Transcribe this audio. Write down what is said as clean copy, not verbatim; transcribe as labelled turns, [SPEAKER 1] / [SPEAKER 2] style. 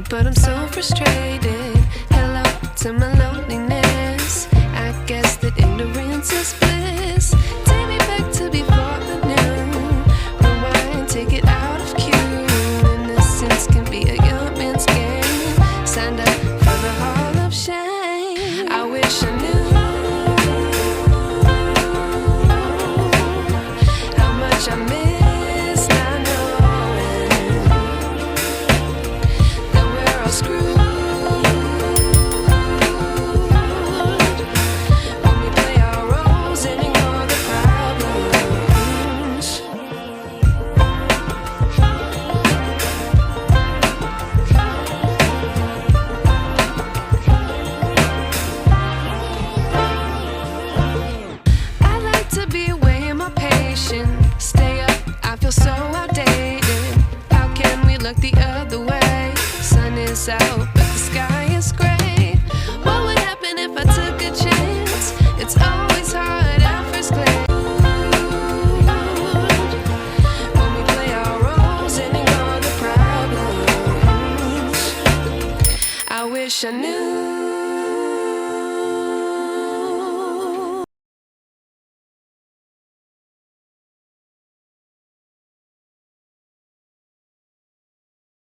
[SPEAKER 1] but I'm so frustrated. Hello to my loneliness. I guess that ignorance is bliss. Take me back to before I knew. Rewind, take it out of cue. Innocence can be a young man's game. Signed up for the hall of shame. I wish I knew how much I miss not knowing that we're all screwed when we play our roles and ignore the problems. I like to be away in my patience. Stay up, I feel so outdated. How can we look the other way? Sun is out, but the sky is gray. What would happen if I took a chance? It's always hard at first glance when we play our roles and ignore the problems. I wish I knew